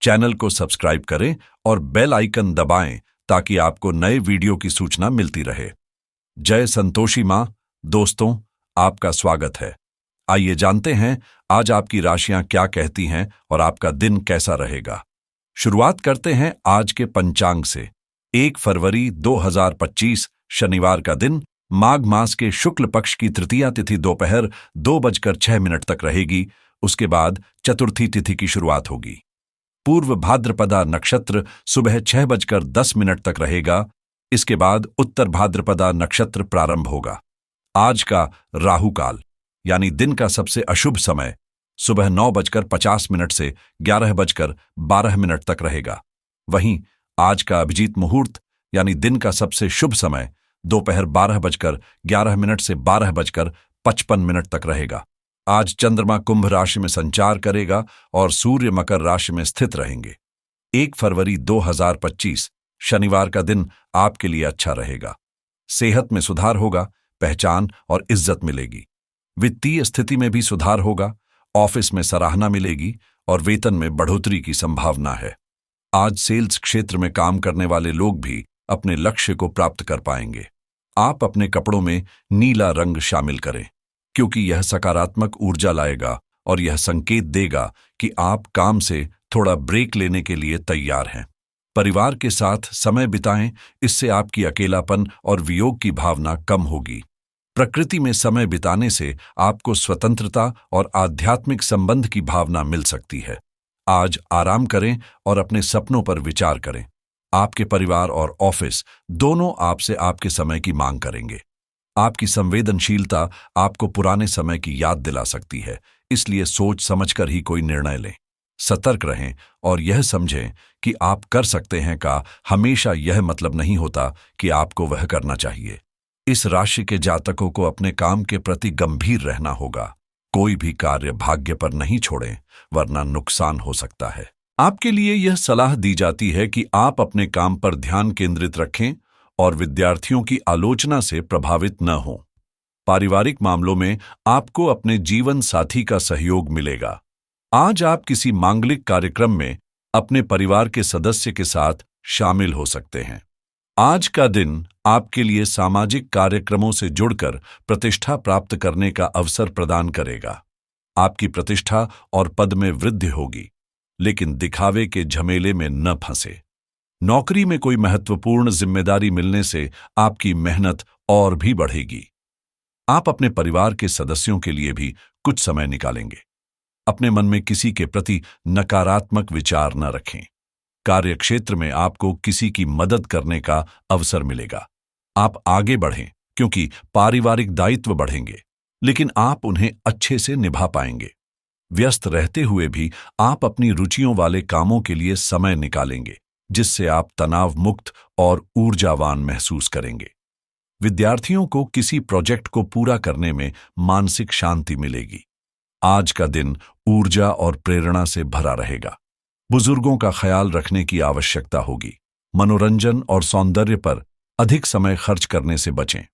Channel को subscribe करें और बेल आइकन दबाएं ताकि आपको नए वीडियो की सूचना मिलती रहे। जय संतोषी मां। दोस्तों, आपका स्वागत है। आइए जानते हैं आज आपकी राशियां क्या कहती हैं और आपका दिन कैसा रहेगा। शुरुआत करते हैं आज के पंचांग से। 1 फरवरी 2025 शनिवार का दिन माघ मास के शुक्ल पक्ष की तृतीया तिथि दोपहर 2:06 तक रहेगी। उसके बाद चतुर्थी तिथि की शुरुआत होगी। पूर्व भाद्रपदा नक्षत्र सुबह 6:10 तक रहेगा। इसके बाद उत्तर भाद्रपदा नक्षत्र प्रारंभ होगा। आज का राहु काल यानी दिन का सबसे अशुभ समय सुबह 9:50 से 11:12 तक रहेगा। वहीं आज का अभिजीत मुहूर्त यानी दिन का सबसे शुभ समय दोपहर 12:11 से 12:55 तक रहेगा। आज चंद्रमा कुंभ राशि में संचार करेगा और सूर्य मकर राशि में स्थित रहेंगे। 1 फरवरी 2025 शनिवार का दिन आपके लिए अच्छा रहेगा। सेहत में सुधार होगा, पहचान और इज्जत मिलेगी। वित्तीय स्थिति में भी सुधार होगा, ऑफिस में सराहना मिलेगी और वेतन में बढ़ोतरी की संभावना है। आज सेल्स क्षेत्र में काम करने वाले लोग भी अपने लक्ष्य को प्राप्त कर पाएंगे। आप अपने कपड़ों में नीला रंग शामिल करें क्योंकि यह सकारात्मक ऊर्जा लाएगा और यह संकेत देगा कि आप काम से थोड़ा ब्रेक लेने के लिए तैयार हैं। परिवार के साथ समय बिताएं, इससे आपकी अकेलापन और वियोग की भावना कम होगी। प्रकृति में समय बिताने से आपको स्वतंत्रता और आध्यात्मिक संबंध की भावना मिल सकती है। आज आराम करें और अपने सपनों पर विचार करें। आपके परिवार और ऑफिस दोनों आपसे आपके समय की मांग करेंगे। आपकी संवेदनशीलता आपको पुराने समय की याद दिला सकती है, इसलिए सोच समझकर ही कोई निर्णय लें। सतर्क रहें और यह समझें कि आप कर सकते हैं का हमेशा यह मतलब नहीं होता कि आपको वह करना चाहिए। इस राशि के जातकों को अपने काम के प्रति गंभीर रहना होगा। कोई भी कार्य भाग्य पर नहीं छोड़ें, वरना नुकसान हो सकता है। आपके लिए यह सलाह दी जाती है कि आप अपने काम पर ध्यान केंद्रित रखें और विद्यार्थियों की आलोचना से प्रभावित न हों। पारिवारिक मामलों में आपको अपने जीवन साथी का सहयोग मिलेगा। आज आप किसी मांगलिक कार्यक्रम में अपने परिवार के सदस्य के साथ शामिल हो सकते हैं। आज का दिन आपके लिए सामाजिक कार्यक्रमों से जुड़कर प्रतिष्ठा प्राप्त करने का अवसर प्रदान करेगा। आपकी प्रतिष्ठा और पद में वृद्धि होगी, लेकिन दिखावे के झमेले में न फंसे। नौकरी में कोई महत्वपूर्ण जिम्मेदारी मिलने से आपकी मेहनत और भी बढ़ेगी। आप अपने परिवार के सदस्यों के लिए भी कुछ समय निकालेंगे। अपने मन में किसी के प्रति नकारात्मक विचार न रखें। कार्यक्षेत्र में आपको किसी की मदद करने का अवसर मिलेगा। आप आगे बढ़ें क्योंकि पारिवारिक दायित्व बढ़ेंगे, लेकिन आप उन्हें अच्छे से निभा पाएंगे। व्यस्त रहते हुए भी आप अपनी रुचियों वाले कामों के लिए समय निकालेंगे, जिससे आप तनाव मुक्त और ऊर्जावान महसूस करेंगे। विद्यार्थियों को किसी प्रोजेक्ट को पूरा करने में मानसिक शांति मिलेगी। आज का दिन ऊर्जा और प्रेरणा से भरा रहेगा। बुजुर्गों का ख्याल रखने की आवश्यकता होगी। मनोरंजन और सौंदर्य पर अधिक समय खर्च करने से बचें।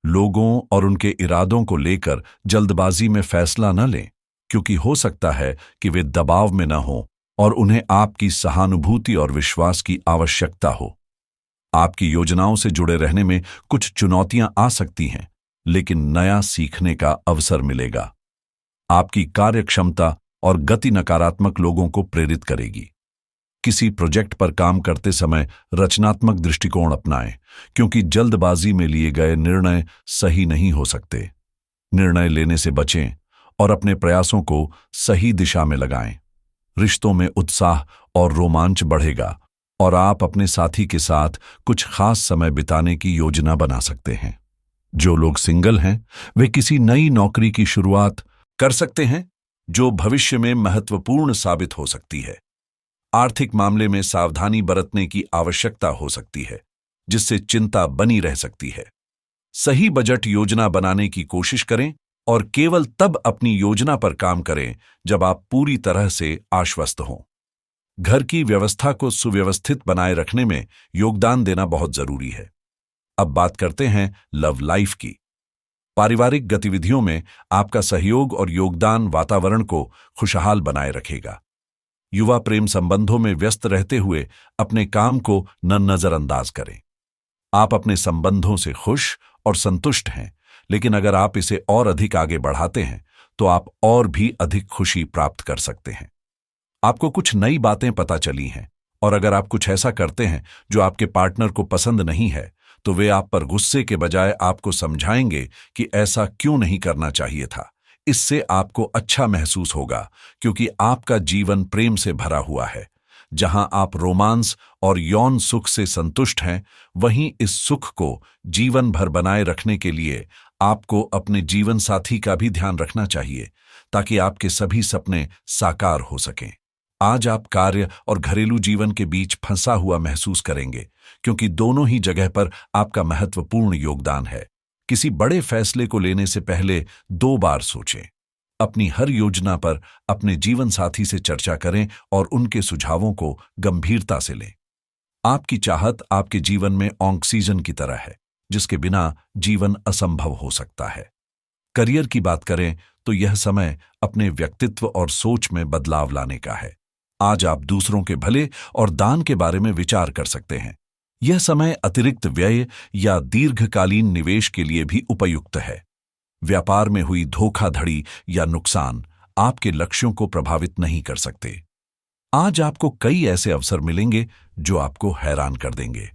लोगों और उनके इरादों को लेकर जल्दबाजी में फैसला न लें, क्योंकि हो सकता है कि वे दबाव में न हों और उन्हें आपकी सहानुभूति और विश्वास की आवश्यकता हो। आपकी योजनाओं से जुड़े रहने में कुछ चुनौतियां आ सकती हैं, लेकिन नया सीखने का अवसर मिलेगा। आपकी कार्यक्षमता और गति नकारात्मक लोगों को प्रेरित करेगी। किसी प्रोजेक्ट पर काम करते समय रचनात्मक दृष्टिकोण अपनाएं, क्योंकि जल्दबाजी में लिए गए निर्णय सही नहीं हो सकते। निर्णय लेने से बचें और अपने प्रयासों को सही दिशा में लगाएं। रिश्तों में उत्साह और रोमांच बढ़ेगा और आप अपने साथी के साथ कुछ खास समय बिताने की योजना बना सकते हैं। जो लोग सिंगल हैं, वे किसी नई नौकरी की शुरुआत कर सकते हैं, जो भविष्य में महत्वपूर्ण साबित हो सकती है। आर्थिक मामले में सावधानी बरतने की आवश्यकता हो सकती है, जिससे चिंता बनी रह सकती है। सही बजट योजना बनाने की कोशिश करें और केवल तब अपनी योजना पर काम करें जब आप पूरी तरह से आश्वस्त हों। घर की व्यवस्था को सुव्यवस्थित बनाए रखने में योगदान देना बहुत जरूरी है। अब बात करते हैं लव लाइफ की। पारिवारिक गतिविधियों में आपका सहयोग और योगदान वातावरण को खुशहाल बनाए रखेगा। युवा प्रेम संबंधों में व्यस्त रहते हुए अपने काम को न नजरअंदाज करें। आप अपने संबंधों से खुश और संतुष्ट हैं, लेकिन अगर आप इसे और अधिक आगे बढ़ाते हैं तो आप और भी अधिक खुशी प्राप्त कर सकते हैं। आपको कुछ नई बातें पता चली हैं, और अगर आप कुछ ऐसा करते हैं जो आपके पार्टनर को पसंद नहीं है, तो वे आप पर गुस्से के बजाय आपको समझाएंगे कि ऐसा क्यों नहीं करना चाहिए था। इससे आपको अच्छा महसूस होगा, क्योंकि आपका जीवन प्रेम से भरा हुआ है। जहां आप रोमांस और यौन सुख से संतुष्ट हैं, वहीं इस सुख को जीवन भर बनाए रखने के लिए आपको अपने जीवन साथी का भी ध्यान रखना चाहिए, ताकि आपके सभी सपने साकार हो सकें। आज आप कार्य और घरेलू जीवन के बीच फंसा हुआ महसूस करेंगे, क्योंकि दोनों ही जगह पर आपका महत्वपूर्ण योगदान है। किसी बड़े फैसले को लेने से पहले 2 बार सोचें। अपनी हर योजना पर अपने जीवन साथी से चर्चा करें और उनके सुझावों को गंभीरता से लें। आपकी चाहत आपके जीवन में ऑक्सीजन की तरह है, जिसके बिना जीवन असंभव हो सकता है। करियर की बात करें तो यह समय अपने व्यक्तित्व और सोच में बदलाव लाने का है। आज आप दूसरों के भले और दान के बारे में विचार कर सकते हैं। यह समय अतिरिक्त व्यय या दीर्घकालीन निवेश के लिए भी उपयुक्त है। व्यापार में हुई धोखाधड़ी या नुकसान आपके लक्ष्यों को प्रभावित नहीं कर सकते। आज आपको कई ऐसे अवसर मिलेंगे जो आपको हैरान कर देंगे।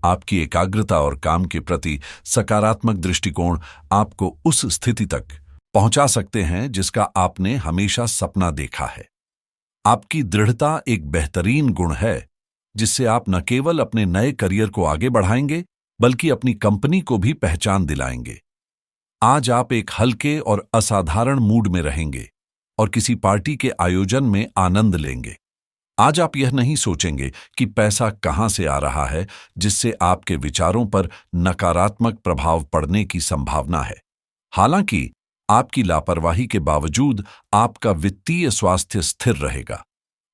आपकी एकाग्रता और काम के प्रति सकारात्मक दृष्टिकोण आपको उस स्थिति तक पहुंचा सकते हैं जिसका आपने हमेशा सपना देखा है। आपकी दृढ़ता एक बेहतरीन गुण है, जिससे आप न केवल अपने नए करियर को आगे बढ़ाएंगे, बल्कि अपनी कंपनी को भी पहचान दिलाएंगे। आज आप एक हल्के और असाधारण मूड में रहेंगे और किसी पार्टी के आयोजन में आनंद लेंगे। आज आप यह नहीं सोचेंगे कि पैसा कहां से आ रहा है, जिससे आपके विचारों पर नकारात्मक प्रभाव पड़ने की संभावना है। हालांकि आपकी लापरवाही के बावजूद आपका वित्तीय स्वास्थ्य स्थिर रहेगा।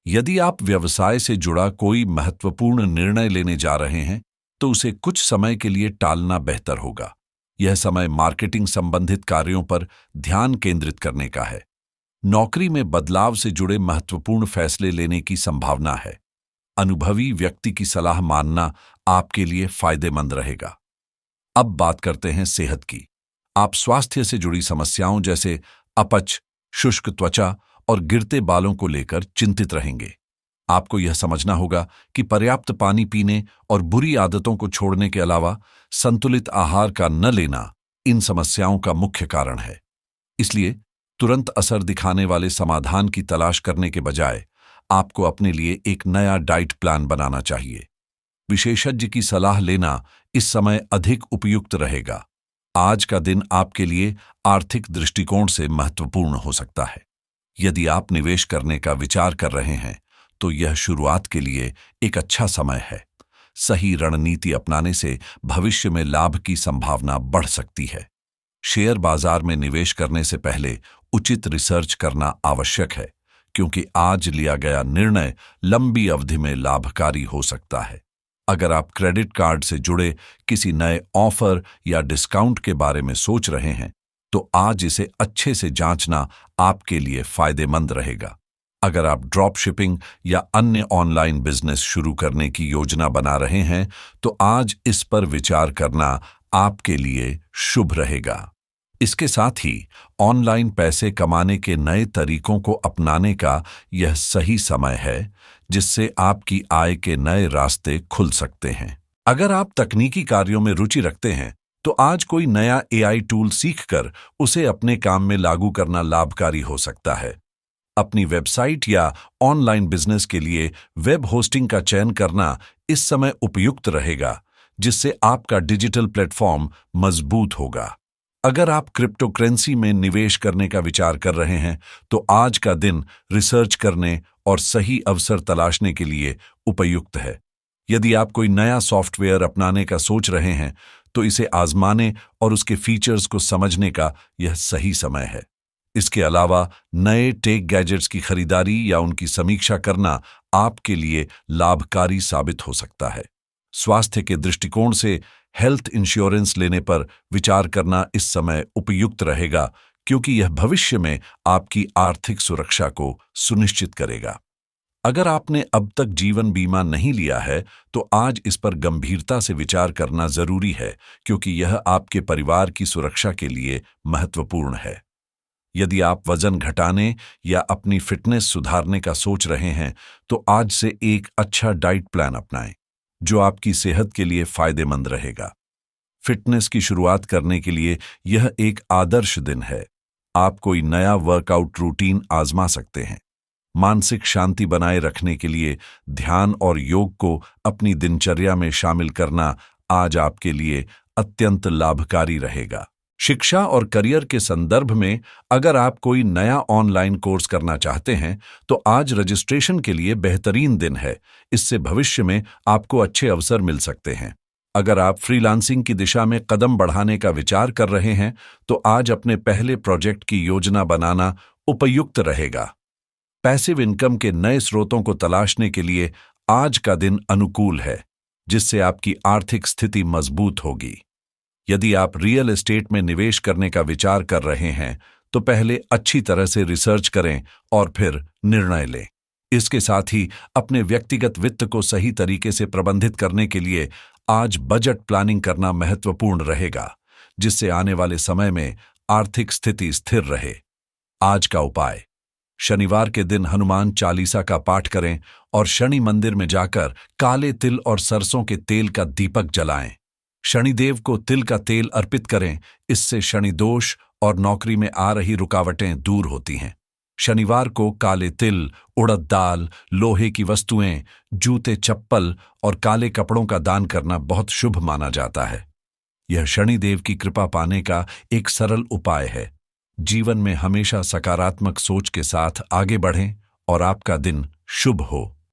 यदि आप व्यवसाय से जुड़ा कोई महत्वपूर्ण निर्णय लेने जा रहे हैं, तो उसे कुछ समय के लिए टालना बेहतर होगा। यह समय मार्केटिंग संबंधित कार्यों पर ध्यान केंद्रित करने का है। नौकरी में बदलाव से जुड़े महत्वपूर्ण फैसले लेने की संभावना है। अनुभवी व्यक्ति की सलाह मानना आपके लिए फायदेमंद रहेगा। अब बात करते हैं सेहत की। आप स्वास्थ्य से जुड़ी समस्याओं जैसे अपच, शुष्क त्वचा और गिरते बालों को लेकर चिंतित रहेंगे। आपको यह समझना होगा कि पर्याप्त पानी पीने और बुरी आदतों को छोड़ने के अलावा संतुलित आहार का न लेना इन समस्याओं का मुख्य कारण है। इसलिए तुरंत असर दिखाने वाले समाधान की तलाश करने के बजाय आपको अपने लिए एक नया डाइट प्लान बनाना चाहिए। विशेषज्ञ की सलाह लेना इस समय अधिक उपयुक्त रहेगा। आज का दिन आपके लिए आर्थिक दृष्टिकोण से महत्वपूर्ण हो सकता है। यदि आप निवेश करने का विचार कर रहे हैं, तो यह शुरुआत के लिए एक अच्छा समय है। सही रणनीति अपनाने से भविष्य में लाभ की संभावना बढ़ सकती है। शेयर बाजार में निवेश करने से पहले उचित रिसर्च करना आवश्यक है, क्योंकि आज लिया गया निर्णय लंबी अवधि में लाभकारी हो सकता है। अगर आप क्रेडिट कार्ड से जुड़े किसी नए ऑफर या डिस्काउंट के बारे में सोच रहे हैं, तो आज इसे अच्छे से जांचना आपके लिए फायदेमंद रहेगा। अगर आप ड्रॉप शिपिंग या अन्य ऑनलाइन बिजनेस शुरू करने की योजना बना रहे हैं, तो आज इस पर विचार करना आपके लिए शुभ रहेगा। इसके साथ ही ऑनलाइन पैसे कमाने के नए तरीकों को अपनाने का यह सही समय है, जिससे आपकी आय के नए रास्ते खुल सकते हैं। अगर आप तकनीकी कार्यों में रुचि रखते हैं, तो आज कोई नया AI टूल सीखकर उसे अपने काम में लागू करना लाभकारी हो सकता है। अपनी वेबसाइट या ऑनलाइन बिजनेस के लिए वेब होस्टिंग का चयन करना इस समय उपयुक्त रहेगा, जिससे आपका डिजिटल प्लेटफॉर्म मजबूत होगा। अगर आप क्रिप्टोकरेंसी में निवेश करने का विचार कर रहे हैं, तो आज का दिन रिसर्च करने और सही अवसर तलाशने के लिए उपयुक्त है। यदि आप कोई नया सॉफ्टवेयर अपनाने का सोच रहे हैं, तो इसे आजमाने और उसके फीचर्स को समझने का यह सही समय है। इसके अलावा नए टेक गैजेट्स की खरीदारी या उनकी समीक्षा करना आपके लिए लाभकारी साबित हो सकता है। स्वास्थ्य के दृष्टिकोण से हेल्थ इंश्योरेंस लेने पर विचार करना इस समय उपयुक्त रहेगा, क्योंकि यह भविष्य में आपकी आर्थिक सुरक्षा को सुनिश्चित करेगा। अगर आपने अब तक जीवन बीमा नहीं लिया है, तो आज इस पर गंभीरता से विचार करना जरूरी है, क्योंकि यह आपके परिवार की सुरक्षा के लिए महत्वपूर्ण है। यदि आप वजन घटाने या अपनी फिटनेस सुधारने का सोच रहे हैं, तो आज से एक अच्छा डाइट प्लान अपनाएं, जो आपकी सेहत के लिए फायदेमंद रहेगा। फिटनेस की शुरुआत करने के लिए यह एक आदर्श दिन है। आप कोई नया वर्कआउट रूटीन आजमा सकते हैं। मानसिक शांति बनाए रखने के लिए ध्यान और योग को अपनी दिनचर्या में शामिल करना आज आपके लिए अत्यंत लाभकारी रहेगा। शिक्षा और करियर के संदर्भ में अगर आप कोई नया ऑनलाइन कोर्स करना चाहते हैं, तो आज रजिस्ट्रेशन के लिए बेहतरीन दिन है। इससे भविष्य में आपको अच्छे अवसर मिल सकते हैं। अगर आप फ्रीलांसिंग की दिशा में कदम बढ़ाने का विचार कर रहे हैं, तो आज अपने पहले प्रोजेक्ट की योजना बनाना उपयुक्त रहेगा। पैसिव इनकम के नए स्रोतों को तलाशने के लिए आज का दिन अनुकूल है, जिससे आपकी आर्थिक स्थिति मजबूत होगी। यदि आप रियल एस्टेट में निवेश करने का विचार कर रहे हैं, तो पहले अच्छी तरह से रिसर्च करें और फिर निर्णय लें। इसके साथ ही अपने व्यक्तिगत वित्त को सही तरीके से प्रबंधित करने के लिए आज बजट प्लानिंग करना महत्वपूर्ण रहेगा, जिससे आने वाले समय में आर्थिक स्थिति स्थिर रहे। आज का उपाय: शनिवार के दिन हनुमान चालीसा का पाठ करें और शनि मंदिर में जाकर काले तिल और सरसों के तेल का दीपक जलाएं। शनिदेव को तिल का तेल अर्पित करें, इससे शनि दोष और नौकरी में आ रही रुकावटें दूर होती हैं। शनिवार को काले तिल, उड़द दाल, लोहे की वस्तुएं, जूते, चप्पल और काले कपड़ों का दान करना बहुत शुभ माना जाता है। यह शनिदेव की कृपा पाने का एक सरल उपाय है। जीवन में हमेशा सकारात्मक सोच के साथ आगे बढ़ें और आपका दिन शुभ हो।